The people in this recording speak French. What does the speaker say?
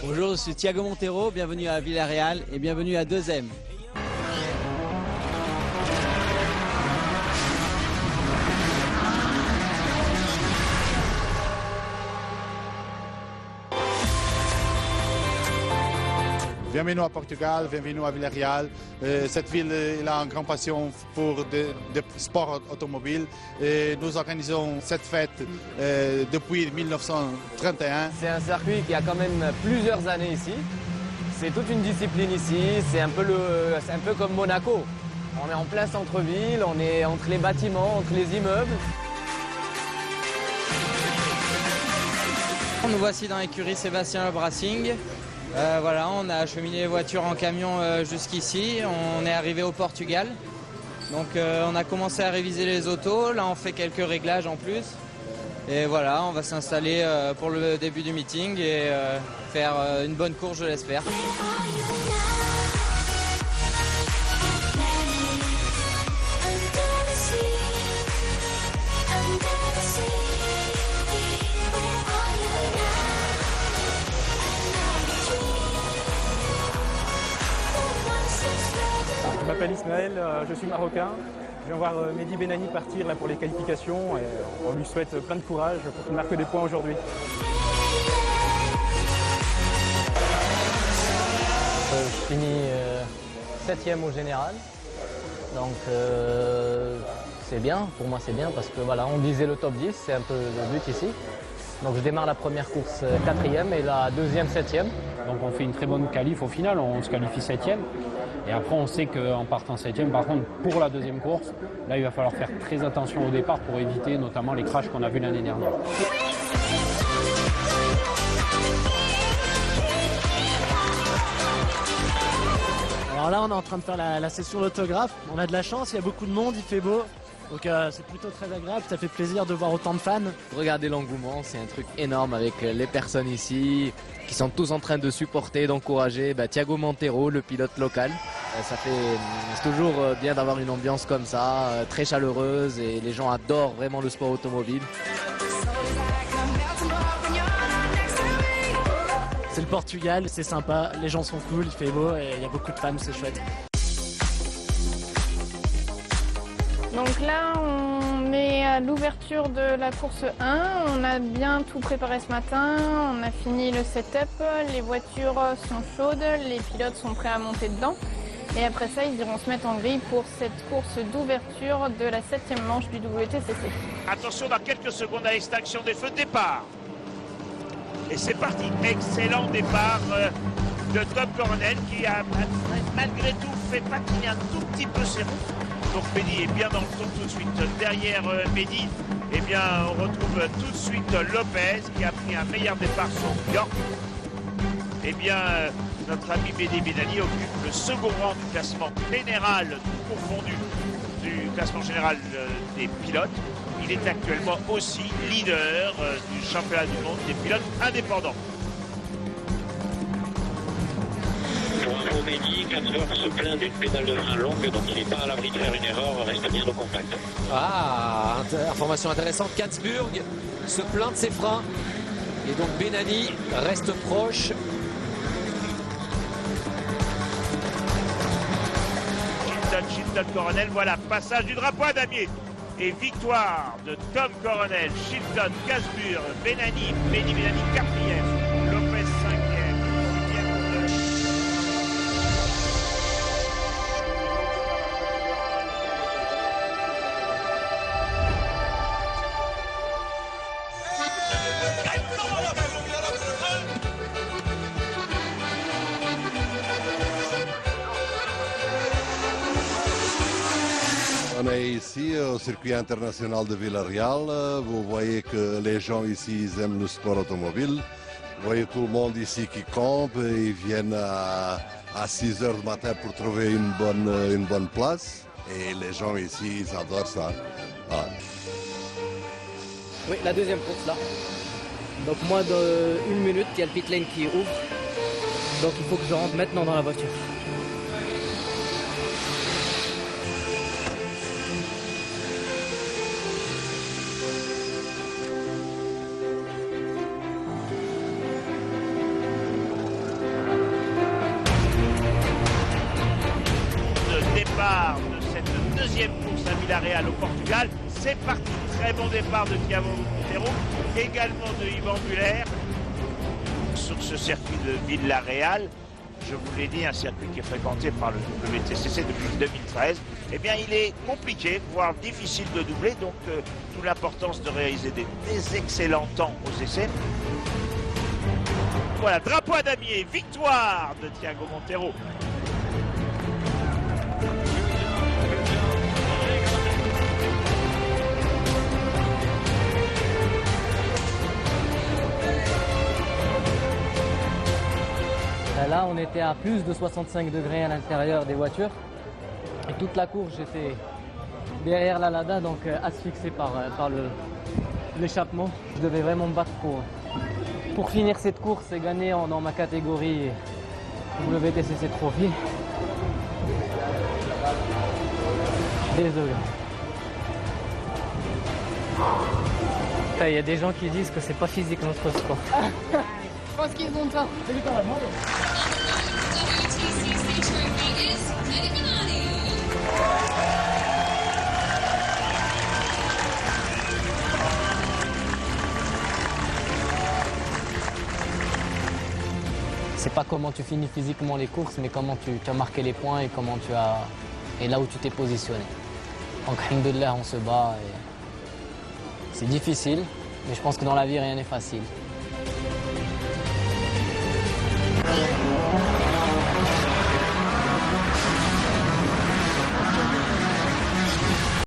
Bonjour, je suis Thiago Montero, bienvenue à Villarreal et bienvenue à 2M. Bienvenue à Portugal, bienvenue à Villarreal. Cette ville elle a une grande passion pour le sport automobile. Et nous organisons cette fête depuis 1931. C'est un circuit qui a quand même plusieurs années ici. C'est toute une discipline ici, c'est un peu comme Monaco. On est en plein centre-ville, on est entre les bâtiments, entre les immeubles. Nous voici dans l'écurie Sébastien Loeb Racing. Voilà, on a acheminé les voitures en camion jusqu'ici. On est arrivé au Portugal. Donc on a commencé à réviser les autos. Là, on fait quelques réglages en plus. Et voilà, on va s'installer pour le début du meeting et faire une bonne course, je l'espère. Je m'appelle Ismaël, je suis marocain. Je viens voir Mehdi Benani partir là, pour les qualifications et on lui souhaite plein de courage pour qu'il marque des points aujourd'hui. Je finis 7e au général, donc c'est bien, pour moi c'est bien parce que voilà, on disait le top 10, c'est un peu le but ici. Donc je démarre la première course 4e et la deuxième 7e. Donc on fait une très bonne qualif au final, on se qualifie 7e. Et après on sait qu'en partant 7e, par contre pour la deuxième course, là il va falloir faire très attention au départ pour éviter notamment les crashs qu'on a vus l'année dernière. Alors là on est en train de faire la session d'autographe. On a de la chance, il y a beaucoup de monde, il fait beau. Donc c'est plutôt très agréable, ça fait plaisir de voir autant de fans. Regardez l'engouement, c'est un truc énorme avec les personnes ici qui sont tous en train de supporter, d'encourager Thiago Montero, le pilote local. C'est toujours bien d'avoir une ambiance comme ça, très chaleureuse et les gens adorent vraiment le sport automobile. C'est le Portugal, c'est sympa, les gens sont cool, il fait beau et il y a beaucoup de fans, c'est chouette. Donc là, on est à l'ouverture de la course 1. On a bien tout préparé ce matin. On a fini le setup. Les voitures sont chaudes. Les pilotes sont prêts à monter dedans. Et après ça, ils iront se mettre en grille pour cette course d'ouverture de la 7e manche du WTCC. Attention, dans quelques secondes à l'extinction des feux de départ. Et c'est parti. Excellent départ de Tom Coronel qui a malgré tout fait patiner un tout petit peu ses roues. Donc Mehdi est bien dans le tour tout de suite. Derrière Mehdi, eh bien, on retrouve tout de suite Lopez qui a pris un meilleur départ sur York. Eh bien, notre ami Mehdi Benani occupe le second rang du classement général, tout confondu, du classement général des pilotes. Il est actuellement aussi leader du championnat du monde des pilotes indépendants. Pour Mehdi, Kansler se plaint d'une pédale de frein longue, donc il n'est pas à l'abri de faire une erreur, reste bien au contact. Ah, information intéressante, Kansburg se plaint de ses freins. Et donc Benani reste proche. Chilton Coronel, voilà, passage du drapeau à damier. Et victoire de Tom Coronel, Chilton, Kansburg, Benani, Mehdi Benani 4e, Lopez 5e. On est ici au circuit international de Villarreal. Vous voyez que les gens ici ils aiment le sport automobile. Vous voyez tout le monde ici qui campe. Ils viennent à 6 h du matin pour trouver une bonne place. Et les gens ici, ils adorent ça. Voilà. Oui, la deuxième course là. Donc moi, dans 1 minute, il y a le pit lane qui ouvre. Donc il faut que je rentre maintenant dans la voiture. départ de cette deuxième course à Villarreal au Portugal. C'est parti, très bon départ de Thiago Monteiro, également de Yvan Muller. Sur ce circuit de Villarreal, je vous l'ai dit, un circuit qui est fréquenté par le WTCC depuis 2013, eh bien il est compliqué, voire difficile de doubler, donc d'où l'importance de réaliser des excellents temps aux essais. Voilà, drapeau à damier, victoire de Thiago Monteiro. Là, on était à plus de 65 degrés à l'intérieur des voitures. Et toute la course, j'étais derrière la Lada, donc asphyxié par l'échappement. Je devais vraiment me battre pour finir cette course et gagner dans ma catégorie WTCC Trophy. Désolé. Il y a des gens qui disent que c'est pas physique notre sport. Je pense qu'ils ont tort. C'est pas comment tu finis physiquement les courses, mais comment tu as marqué les points et là où tu t'es positionné. Donc, alhamdoulilah, on se bat. C'est difficile, mais je pense que dans la vie, rien n'est facile.